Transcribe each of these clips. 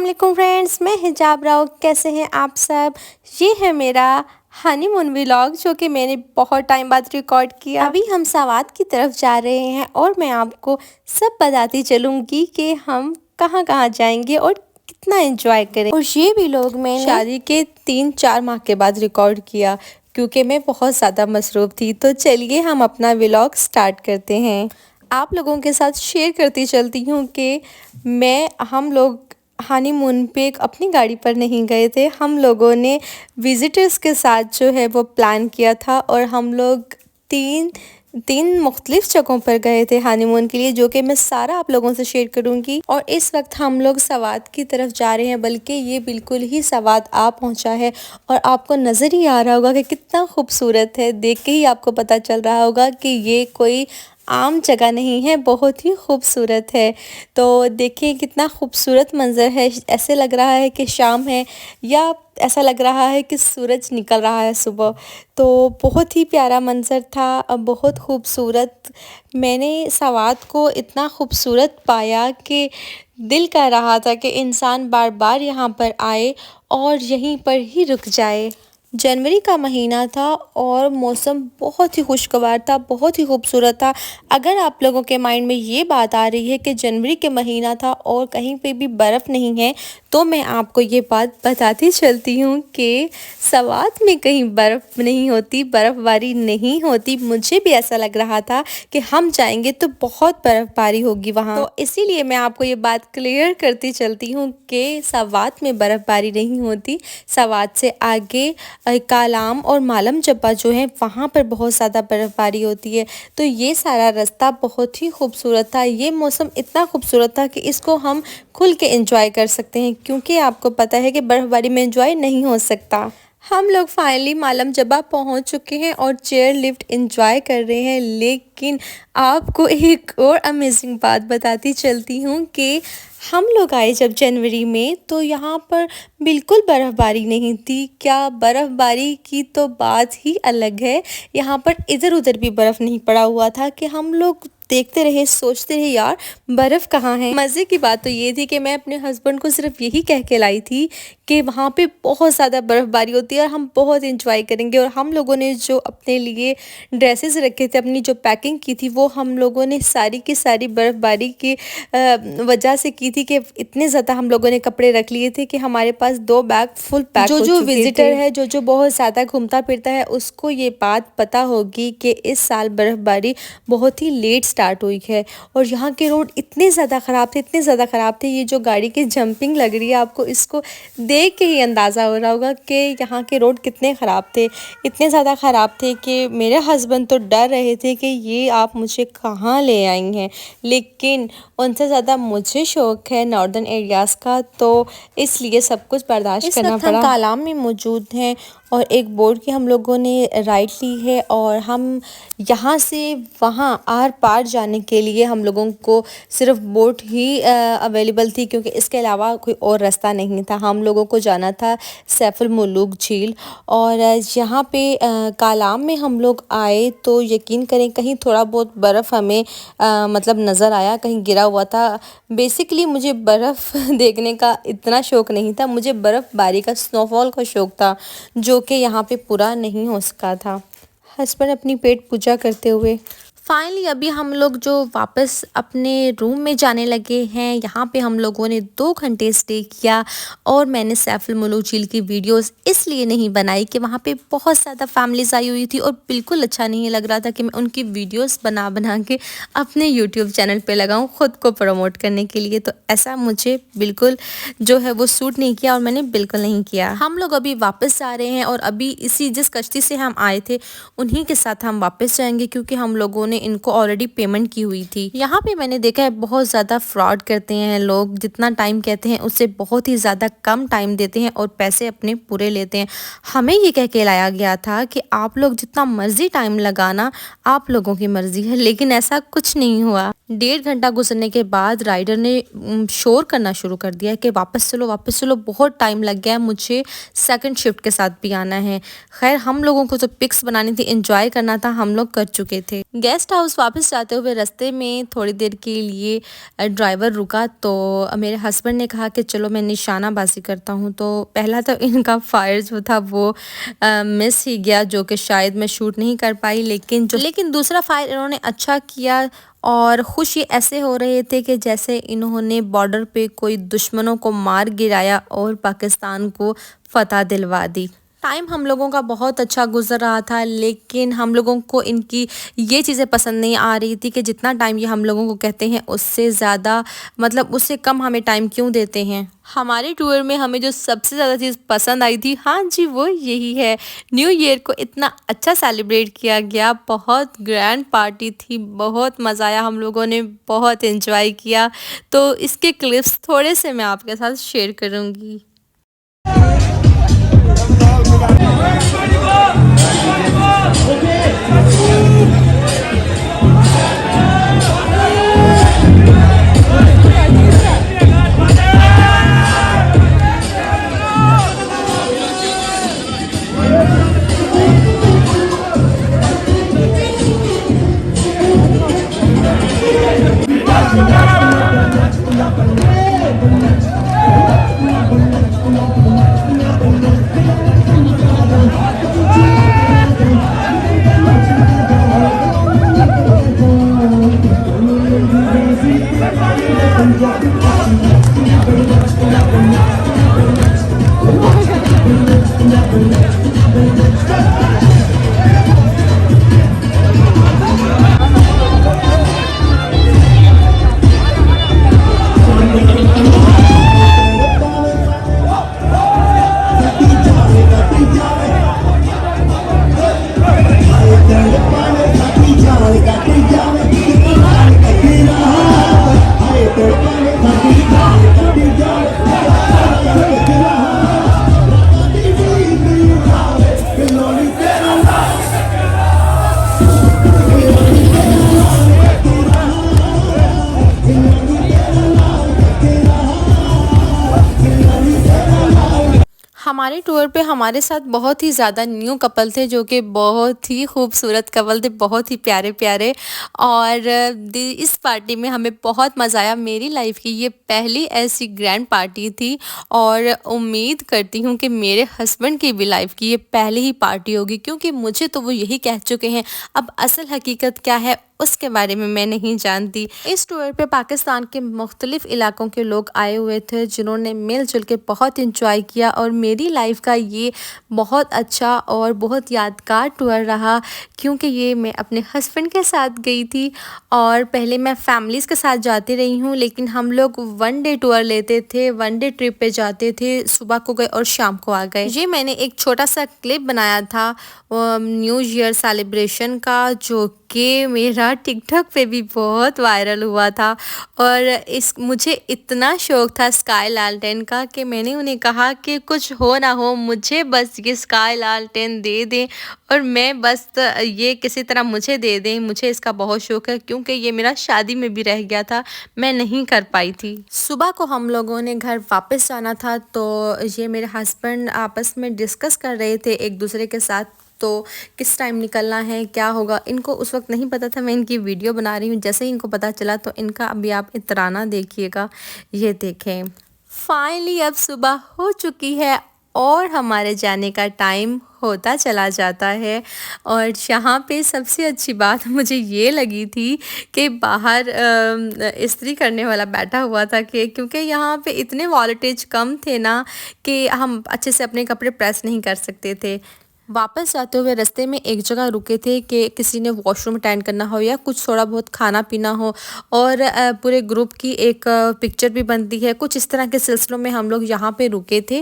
वालेकुम फ्रेंड्स, मैं हिजाब राव। कैसे हैं आप सब। ये है मेरा हनीमून व्लॉग जो कि मैंने बहुत टाइम बाद रिकॉर्ड किया। अभी हम सावात की तरफ जा रहे हैं और मैं आपको सब बताती चलूँगी कि हम कहाँ कहाँ जाएंगे और कितना एंजॉय करें। और ये भी लोग मैंने शादी के 3-4 माह के बाद रिकॉर्ड किया क्योंकि मैं बहुत ज़्यादा मसरूफ़ थी। तो चलिए हम अपना व्लॉग स्टार्ट करते हैं। आप लोगों के साथ शेयर करती चलती हूँ कि हम लोग हनीमून पे अपनी गाड़ी पर नहीं गए थे। हम लोगों ने विजिटर्स के साथ जो है वो प्लान किया था और हम लोग तीन मुख्तलिफ जगहों पर गए थे हनीमून के लिए, जो कि मैं सारा आप लोगों से शेयर करूंगी। और इस वक्त हम लोग सवात की तरफ जा रहे हैं, बल्कि ये बिल्कुल ही सवात आ पहुंचा है और आपको नज़र ही आ रहा होगा कि कितना खूबसूरत है। देख के ही आपको पता चल रहा होगा कि ये कोई आम जगह नहीं है, बहुत ही खूबसूरत है। तो देखिए कितना खूबसूरत मंज़र है। ऐसे लग रहा है कि शाम है या ऐसा लग रहा है कि सूरज निकल रहा है सुबह। तो बहुत ही प्यारा मंज़र था, बहुत खूबसूरत। मैंने सवात को इतना खूबसूरत पाया कि दिल कर रहा था कि इंसान बार बार यहाँ पर आए और यहीं पर ही रुक जाए। जनवरी का महीना था और मौसम बहुत ही खुशगवार था, बहुत ही खूबसूरत था। अगर आप लोगों के माइंड में ये बात आ रही है कि जनवरी के महीना था और कहीं पे भी बर्फ़ नहीं है, तो मैं आपको ये बात बताती चलती हूँ कि सवात में कहीं बर्फ़ नहीं होती, बर्फ़बारी नहीं होती। मुझे भी ऐसा लग रहा था कि हम जाएंगे तो बहुत बर्फ़बारी होगी वहाँ। तो इसीलिए मैं आपको ये बात क्लियर करती चलती हूँ कि सवात में बर्फ़बारी नहीं होती। सवात से आगे कालाम और मालम जब्बा जो है वहाँ पर बहुत ज़्यादा बर्फ़बारी होती है। तो ये सारा रास्ता बहुत ही खूबसूरत था। ये मौसम इतना खूबसूरत था कि इसको हम खुल के एंजॉय कर सकते हैं, क्योंकि आपको पता है कि बर्फ़बारी में एंजॉय नहीं हो सकता। हम लोग फाइनली मालम जब्बा पहुंच चुके हैं और चेयर लिफ्ट एंजॉय कर रहे हैं। लेकिन आपको एक और अमेजिंग बात बताती चलती हूँ कि हम लोग आए जब जनवरी में, तो यहाँ पर बिल्कुल बर्फ़बारी नहीं थी। क्या बर्फ़बारी की तो बात ही अलग है। यहाँ पर इधर उधर भी बर्फ़ नहीं पड़ा हुआ था कि हम लोग देखते रहे, सोचते रहे यार बर्फ़ कहाँ है। मज़े की बात तो ये थी कि मैं अपने हस्बैंड को सिर्फ यही कह के लाई थी कि वहाँ पे बहुत ज़्यादा बर्फ़बारी होती है और हम बहुत एंजॉय करेंगे। और हम लोगों ने जो अपने लिए ड्रेसेस रखे थे, अपनी जो पैकिंग की थी, वो हम लोगों ने सारी की सारी बर्फ़बारी की वजह से की थी कि इतने ज़्यादा हम लोगों ने कपड़े रख लिए थे कि हमारे पास 2 बैग फुल पैक हो चुके थे। जो विजिटर है, जो बहुत ज़्यादा घूमता फिरता है, उसको ये बात पता होगी कि इस साल बर्फ़बारी बहुत ही लेट स्टार्ट हुई है। और यहाँ के रोड इतने ज़्यादा ख़राब थे, इतने ज़्यादा ख़राब थे। ये जो गाड़ी की जंपिंग लग रही है, आपको इसको देख के ही अंदाज़ा हो रहा होगा कि यहाँ के रोड कितने ख़राब थे। इतने ज़्यादा ख़राब थे कि मेरे हस्बैंड तो डर रहे थे कि ये आप मुझे कहाँ ले आई हैं। लेकिन उनसे ज़्यादा मुझे शौक़ है नॉर्दर्न एरियाज़ का, तो इसलिए सब कुछ बर्दाश्त करना पड़ा। हम कालाम में मौजूद हैं और एक बोर्ड की हम लोगों ने राइट ली है और हम यहाँ से वहाँ आर पार जाने के लिए हम लोगों को सिर्फ बोट ही अवेलेबल थी, क्योंकि इसके अलावा कोई और रास्ता नहीं था। हम लोगों को जाना था सैफुल मुलूक झील। और यहाँ पे कालाम में हम लोग आए तो यकीन करें कहीं थोड़ा बहुत बर्फ़ हमें मतलब नज़र आया, कहीं गिरा हुआ था। बेसिकली मुझे बर्फ़ देखने का इतना शौक़ नहीं था, मुझे बर्फ़बारी का, स्नोफॉल का शौक़ था, जो कि यहाँ पे पूरा नहीं हो सका था। हस्बैंड अपनी पेट पूजा करते हुए। फाइनली अभी हम लोग जो वापस अपने रूम में जाने लगे हैं। यहाँ पे हम लोगों ने 2 घंटे स्टे किया और मैंने सैफुल मुलूक झील की वीडियोस इसलिए नहीं बनाई कि वहाँ पे बहुत ज़्यादा फैमिलीज आई हुई थी और बिल्कुल अच्छा नहीं लग रहा था कि मैं उनकी वीडियोस बना बना के अपने यूट्यूब चैनल पे लगाऊँ ख़ुद को प्रमोट करने के लिए। तो ऐसा मुझे बिल्कुल जो है वो सूट नहीं किया और मैंने बिल्कुल नहीं किया। हम लोग अभी वापस जा रहे हैं और अभी इसी जिस कश्ती से हम आए थे उन्हीं के साथ हम वापस जाएंगे, क्योंकि हम लोगों ने इनको ऑलरेडी पेमेंट की हुई थी। यहाँ पे मैंने देखा है बहुत ज़्यादा फ्रॉड करते हैं लोग। जितना टाइम कहते हैं उससे बहुत ही ज़्यादा कम टाइम देते हैं और पैसे अपने पूरे लेते हैं। हमें ये कह के लाया गया था कि आप लोग जितना मर्जी टाइम लगाना, आप लोगों की मर्जी है, लेकिन ऐसा कुछ नहीं हुआ। 1.5 घंटा गुजरने के बाद राइडर ने शोर करना शुरू कर दिया कि वापस चलो, वापस चलो, बहुत टाइम लग गया है, मुझे सेकंड शिफ्ट के साथ भी आना है। खैर हम लोगों को तो पिक्स बनानी थी, एंजॉय करना था, हम लोग कर चुके थे। गेस्ट हाउस वापस जाते हुए रास्ते में थोड़ी देर के लिए ड्राइवर रुका तो मेरे हस्बैंड ने कहा कि चलो मैं निशानाबाजी करता हूँ। तो पहला तो इनका फायर जो था वो मिस ही गया, जो कि शायद मैं शूट नहीं कर पाई, लेकिन दूसरा फायर इन्होंने अच्छा किया। और खुश ये ऐसे हो रहे थे कि जैसे इन्होंने बॉर्डर पे कोई दुश्मनों को मार गिराया और पाकिस्तान को फतह दिलवा दी। टाइम हम लोगों का बहुत अच्छा गुजर रहा था, लेकिन हम लोगों को इनकी ये चीज़ें पसंद नहीं आ रही थी कि जितना टाइम ये हम लोगों को कहते हैं उससे ज़्यादा, मतलब उससे कम हमें टाइम क्यों देते हैं। हमारे टूर में हमें जो सबसे ज़्यादा चीज़ पसंद आई थी, हाँ जी, वो यही है, न्यू ईयर को इतना अच्छा सेलिब्रेट किया गया, बहुत ग्रैंड पार्टी थी, बहुत मज़ा आया, हम लोगों ने बहुत एंजॉय किया। तो इसके क्लिप्स थोड़े से मैं आपके साथ शेयर करूँगी। हमारे टूर पे हमारे साथ बहुत ही ज़्यादा न्यू कपल थे, जो कि बहुत ही खूबसूरत कपल थे, बहुत ही प्यारे प्यारे। और इस पार्टी में हमें बहुत मज़ा आया। मेरी लाइफ की ये पहली ऐसी ग्रैंड पार्टी थी और उम्मीद करती हूँ कि मेरे हस्बैंड की भी लाइफ की ये पहली ही पार्टी होगी, क्योंकि मुझे तो वो यही कह चुके हैं। अब असल हकीकत क्या है उसके बारे में मैं नहीं जानती। इस टूर पे पाकिस्तान के मुख्तलिफ इलाकों के लोग आए हुए थे, जिन्होंने मिलजुल के बहुत इंजॉय किया। और मेरी लाइफ का ये बहुत अच्छा और बहुत यादगार टूर रहा, क्योंकि ये मैं अपने हस्बैंड के साथ गई थी। और पहले मैं फैमिलीज़ के साथ जाती रही हूँ, लेकिन हम लोग वन डे टूर लेते थे, वन डे ट्रिप पे जाते थे, सुबह को गए और शाम को आ गए। ये मैंने एक छोटा सा क्लिप बनाया था न्यू ईयर सेलिब्रेशन का, जो कि मेरा टिकटॉक पे भी बहुत वायरल हुआ था। और मुझे इतना शौक था स्काई लालटेन का कि मैंने उन्हें कहा कि कुछ हो ना हो, मुझे बस ये स्काई लालटेन दे दें और मैं बस ये किसी तरह मुझे दे दें, मुझे इसका बहुत शौक है, क्योंकि ये मेरा शादी में भी रह गया था, मैं नहीं कर पाई थी। सुबह को हम लोगों ने घर वापस जाना था, तो ये मेरे हस्बैंड आपस में डिस्कस कर रहे थे एक दूसरे के साथ, तो किस टाइम निकलना है, क्या होगा। इनको उस वक्त नहीं पता था मैं इनकी वीडियो बना रही हूँ। जैसे ही इनको पता चला तो इनका अभी आप इतराना देखिएगा। ये देखें, फाइनली अब सुबह हो चुकी है और हमारे जाने का टाइम होता चला जाता है। और यहाँ पे सबसे अच्छी बात मुझे ये लगी थी कि बाहर इस्त्री करने वाला बैठा हुआ था, कि क्योंकि यहाँ पे इतने वॉलेटेज कम थे ना कि हम अच्छे से अपने कपड़े प्रेस नहीं कर सकते थे। वापस जाते हुए रास्ते में एक जगह रुके थे कि किसी ने वॉशरूम अटेंड करना हो या कुछ थोड़ा बहुत खाना पीना हो, और पूरे ग्रुप की एक पिक्चर भी बनती है। कुछ इस तरह के सिलसिलों में हम लोग यहाँ पे रुके थे।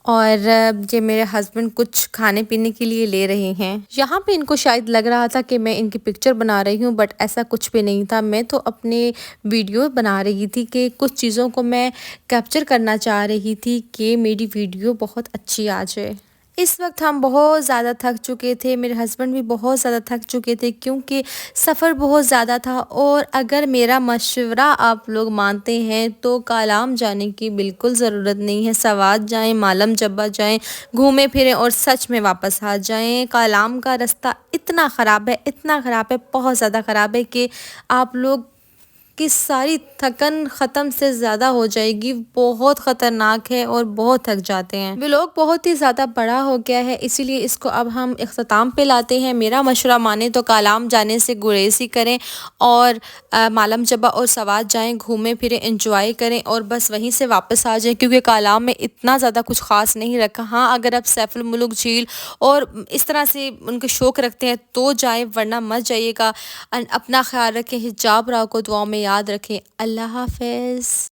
और ये मेरे हस्बैंड कुछ खाने पीने के लिए ले रहे हैं। यहाँ पे इनको शायद लग रहा था कि मैं इनकी पिक्चर बना रही हूँ, बट ऐसा कुछ भी नहीं था। मैं तो अपने वीडियो बना रही थी कि कुछ चीज़ों को मैं कैप्चर करना चाह रही थी कि मेरी वीडियो बहुत अच्छी आ जाए। इस वक्त हम बहुत ज़्यादा थक चुके थे, मेरे हस्बैंड भी बहुत ज़्यादा थक चुके थे क्योंकि सफ़र बहुत ज़्यादा था। और अगर मेरा मशवरा आप लोग मानते हैं तो कालाम जाने की बिल्कुल ज़रूरत नहीं है। सवात जाएं, मालम जब्बा जाएं, घूमें फिरें और सच में वापस आ जाएं। कालाम का रास्ता इतना ख़राब है, इतना ख़राब है, बहुत ज़्यादा ख़राब है कि आप लोग की सारी थकन ख़त्म से ज़्यादा हो जाएगी। बहुत ख़तरनाक है और बहुत थक जाते हैं। व्लॉग बहुत ही ज़्यादा बड़ा हो गया है, इसीलिए इसको अब हम इख्तिताम पे लाते हैं। मेरा मशवरा माने तो कालाम जाने से गुरेज ही करें और मालम जब्बा और सवात जाएं, घूमें फिरें, इंजॉय करें और बस वहीं से वापस आ जाएं क्योंकि कालाम में इतना ज़्यादा कुछ ख़ास नहीं रखा। हाँ, अगर आप सैफुल मुलुक झील और इस तरह से उनके शौक़ रखते हैं तो जाएं, वरना मत जाइएगा। अपना ख्याल रखें, हिजाब राह को दुआओं में याद रखें। अल्लाह हाफ़िज़।